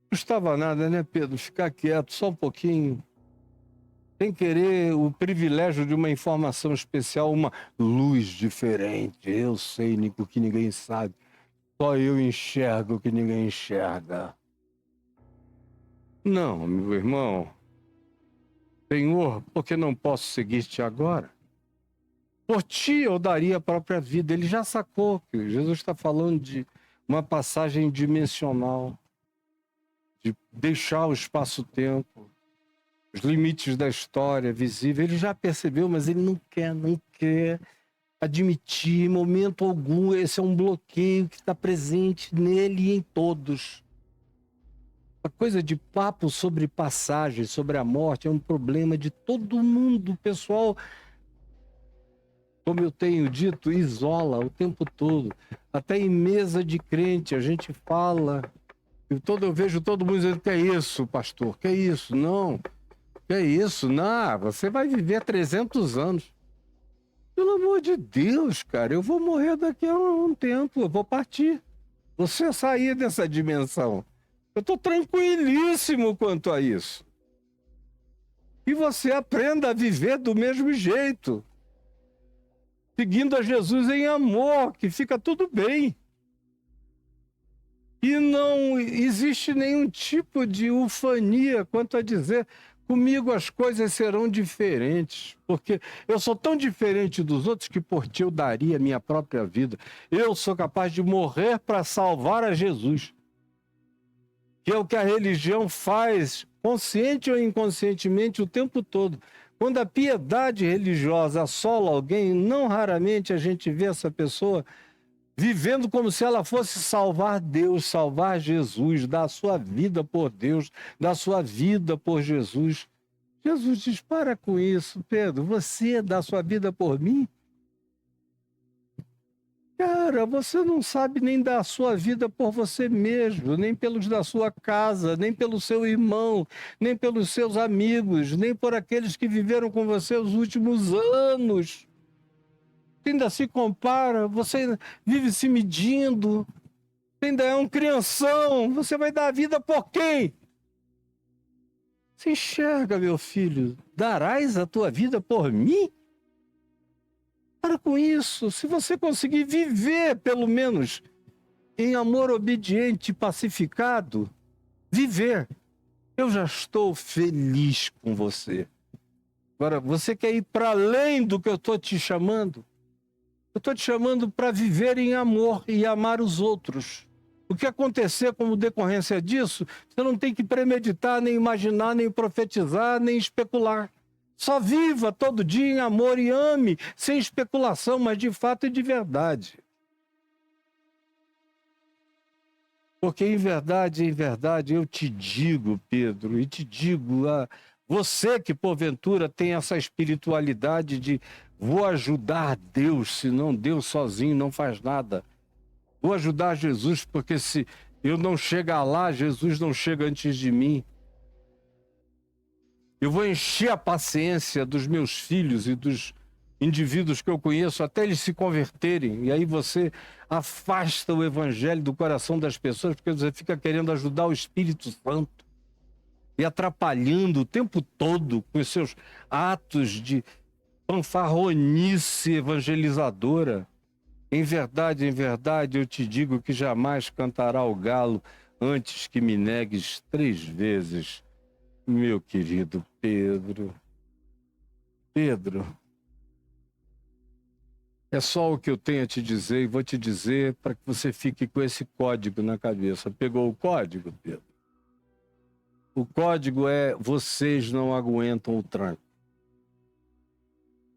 A: Não custava nada, né, Pedro? Ficar quieto só um pouquinho. Sem querer o privilégio de uma informação especial, uma luz diferente. Eu sei o que ninguém sabe. Só eu enxergo o que ninguém enxerga. Não, meu irmão. Senhor, por que não posso seguir-te agora? Por ti eu daria a própria vida. Ele já sacou que Jesus está falando de uma passagem dimensional, de deixar o espaço-tempo, os limites da história visível. Ele já percebeu, mas ele não quer admitir em momento algum. Esse é um bloqueio que está presente nele e em todos. A coisa de papo sobre passagem, sobre a morte, é um problema de todo mundo. O pessoal, como eu tenho dito, isola o tempo todo. Até em mesa de crente a gente fala. Eu vejo todo mundo dizendo: que é isso, pastor? Que é isso? Não. Que é isso? Não, você vai viver 300 anos. Pelo amor de Deus, cara, eu vou morrer daqui a um tempo, eu vou partir. Você sair dessa dimensão. Eu estou tranquilíssimo quanto a isso. E você aprenda a viver do mesmo jeito, seguindo a Jesus em amor, que fica tudo bem. E não existe nenhum tipo de ufania quanto a dizer: comigo as coisas serão diferentes, porque eu sou tão diferente dos outros que por ti eu daria a minha própria vida. Eu sou capaz de morrer para salvar a Jesus, que é o que a religião faz, consciente ou inconscientemente, o tempo todo. Quando a piedade religiosa assola alguém, não raramente a gente vê essa pessoa vivendo como se ela fosse salvar Deus, salvar Jesus, dar a sua vida por Deus, dar a sua vida por Jesus. Jesus diz: para com isso, Pedro, você dá a sua vida por mim? Cara, você não sabe nem dar a sua vida por você mesmo, nem pelos da sua casa, nem pelo seu irmão, nem pelos seus amigos, nem por aqueles que viveram com você os últimos anos. Ainda se compara, você vive se medindo, ainda é um crianção, você vai dar a vida por quem? Você enxerga, meu filho, darás a tua vida por mim? Para com isso. Se você conseguir viver, pelo menos, em amor obediente e pacificado, viver, eu já estou feliz com você. Agora, você quer ir para além do que eu estou te chamando? Eu estou te chamando para viver em amor e amar os outros. O que acontecer como decorrência disso, você não tem que premeditar, nem imaginar, nem profetizar, nem especular. Só viva todo dia em amor e ame, sem especulação, mas de fato e de verdade. Porque em verdade, eu te digo, Pedro, e te digo a você que porventura tem essa espiritualidade de: vou ajudar Deus, senão Deus sozinho não faz nada. Vou ajudar Jesus, porque se eu não chegar lá, Jesus não chega antes de mim. Eu vou encher a paciência dos meus filhos e dos indivíduos que eu conheço até eles se converterem. E aí você afasta o evangelho do coração das pessoas, porque você fica querendo ajudar o Espírito Santo e atrapalhando o tempo todo com os seus atos de fanfarronice evangelizadora. Em verdade, eu te digo que jamais cantará o galo antes que me negues 3 vezes. Meu querido Pedro, é só o que eu tenho a te dizer e vou te dizer para que você fique com esse código na cabeça. Pegou o código, Pedro? O código é: vocês não aguentam o tranco.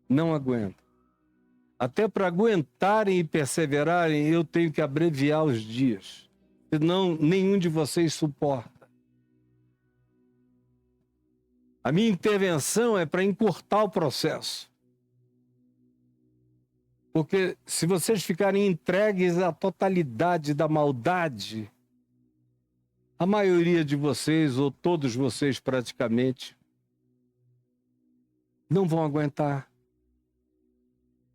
A: Não aguentam. Até para aguentarem e perseverarem, eu tenho que abreviar os dias. Senão, nenhum de vocês suporta. A minha intervenção é para encurtar o processo. Porque se vocês ficarem entregues à totalidade da maldade, a maioria de vocês, ou todos vocês praticamente, não vão aguentar.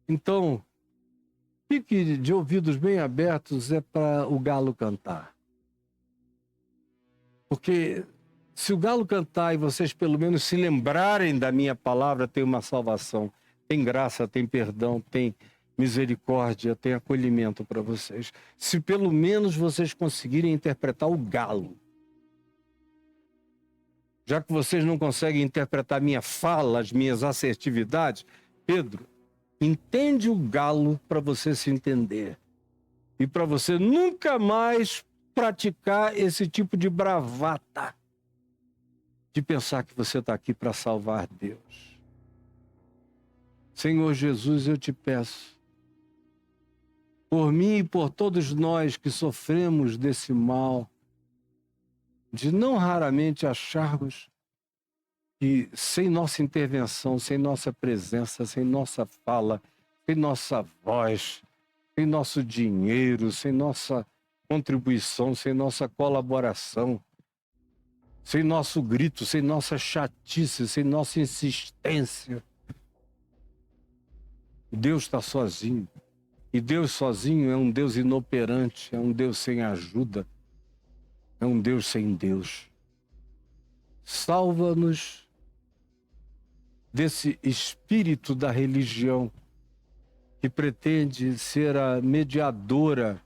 A: Então, fique de ouvidos bem abertos, é para o galo cantar. Porque se o galo cantar e vocês pelo menos se lembrarem da minha palavra, tem uma salvação, tem graça, tem perdão, tem misericórdia, tem acolhimento para vocês. Se pelo menos vocês conseguirem interpretar o galo. Já que vocês não conseguem interpretar minha fala, as minhas assertividades, Pedro, Entende o galo para você se entender. E para você nunca mais praticar esse tipo de bravata. De pensar que você está aqui para salvar Deus. Senhor Jesus, eu te peço. Por mim e por todos nós que sofremos desse mal. De não raramente acharmos que sem nossa intervenção, sem nossa presença, sem nossa fala, sem nossa voz, sem nosso dinheiro, sem nossa contribuição, sem nossa colaboração, sem nosso grito, sem nossa chatice, sem nossa insistência, Deus está sozinho. E Deus sozinho é um Deus inoperante, é um Deus sem ajuda, é um Deus sem Deus. Salva-nos desse espírito da religião que pretende ser a mediadora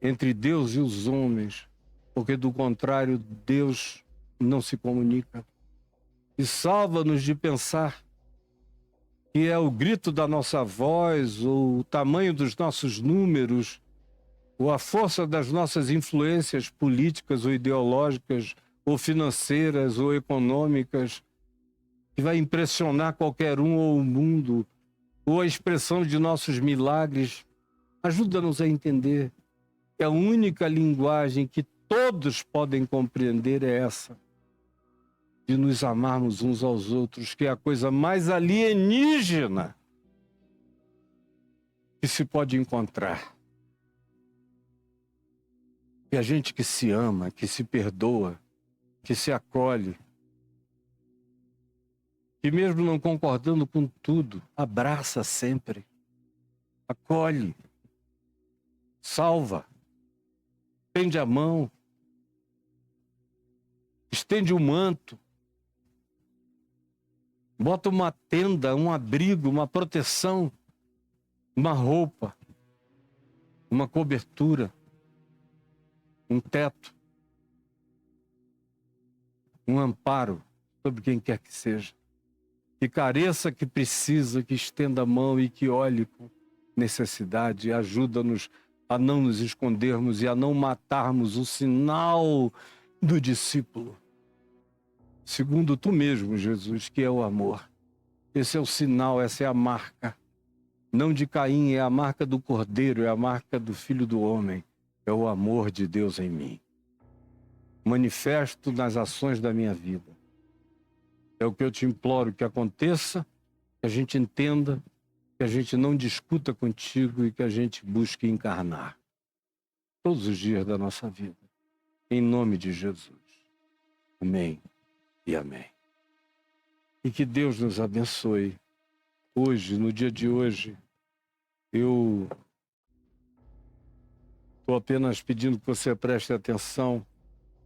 A: entre Deus e os homens, porque do contrário, Deus não se comunica. E salva-nos de pensar que é o grito da nossa voz, ou o tamanho dos nossos números, ou a força das nossas influências políticas ou ideológicas, ou financeiras ou econômicas, que vai impressionar qualquer um ou o mundo, ou a expressão de nossos milagres. Ajuda-nos a entender que a única linguagem que todos podem compreender é essa, de nos amarmos uns aos outros, que é a coisa mais alienígena que se pode encontrar. E a gente que se ama, que se perdoa, que se acolhe, que mesmo não concordando com tudo, abraça sempre, acolhe, salva, estende a mão, estende o manto, bota uma tenda, um abrigo, uma proteção, uma roupa, uma cobertura, um teto, um amparo sobre quem quer que seja. Que careça, que precisa, que estenda a mão e que olhe com necessidade. Ajuda-nos a não nos escondermos e a não matarmos o sinal do discípulo. Segundo tu mesmo, Jesus, que é o amor. Esse é o sinal, essa é a marca. Não de Caim, é a marca do Cordeiro, é a marca do Filho do Homem. É o amor de Deus em mim. Manifesto nas ações da minha vida. É o que eu te imploro que aconteça, que a gente entenda, que a gente não discuta contigo e que a gente busque encarnar. Todos os dias da nossa vida. Em nome de Jesus. Amém e amém. E que Deus nos abençoe. Hoje, no dia de hoje, eu estou apenas pedindo que você preste atenção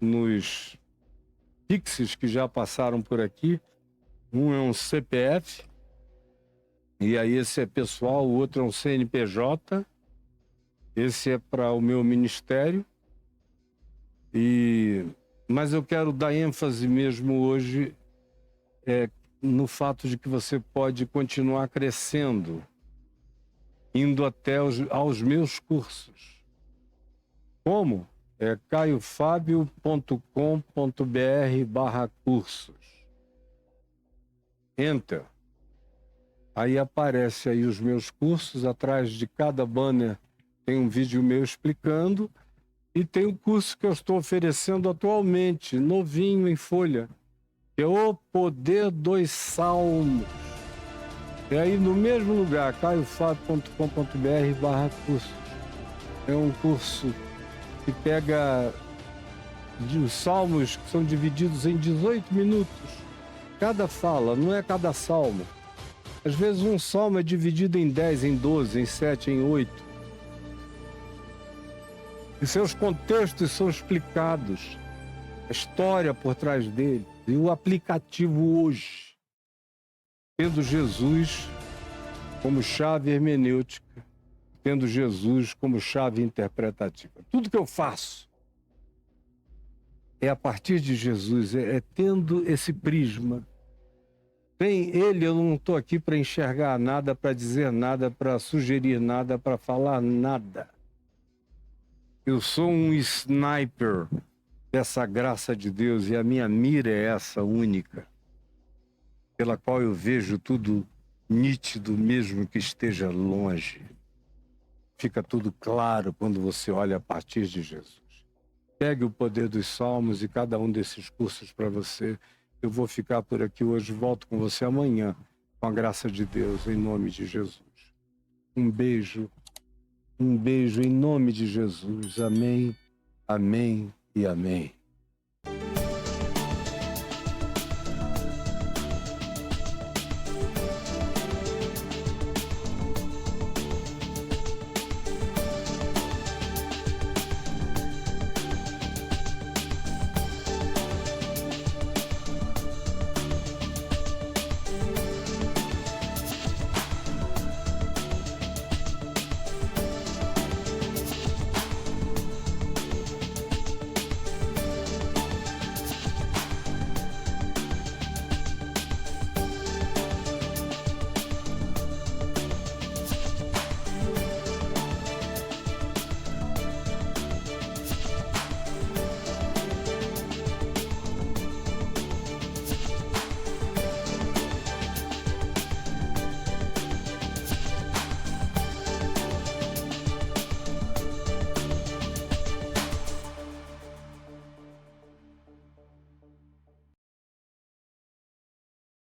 A: nos Pixies que já passaram por aqui. Um é um CPF, e aí esse é pessoal, o outro é um CNPJ, esse é para o meu ministério. Mas eu quero dar ênfase mesmo hoje no fato de que você pode continuar crescendo, indo até aos meus cursos. Como? É caiofabio.com.br/cursos. Enter. Aí aparece aí os meus cursos, atrás de cada banner tem um vídeo meu explicando, e tem o curso que eu estou oferecendo atualmente, novinho em folha, que é O Poder dos Salmos. É aí no mesmo lugar, caiofabio.com.br/cursos. É um curso que pega os salmos que são divididos em 18 minutos. Cada fala, não é cada salmo. Às vezes um salmo é dividido em 10, em 12, em 7, em 8. E seus contextos são explicados. A história por trás dele. E o aplicativo hoje. Tendo Jesus como chave hermenêutica. Tendo Jesus como chave interpretativa. Tudo que eu faço é a partir de Jesus, é tendo esse prisma Sem Ele eu não estou aqui para enxergar nada, para dizer nada, para sugerir nada, para falar nada. Eu sou um sniper dessa graça de Deus e a minha mira é essa única, pela qual eu vejo tudo nítido mesmo que esteja longe. Fica tudo claro quando você olha a partir de Jesus. Pegue o poder dos salmos e cada um desses cursos para você. Eu vou ficar por aqui hoje, volto com você amanhã, com a graça de Deus, em nome de Jesus. Um beijo em nome de Jesus. Amém, amém e amém.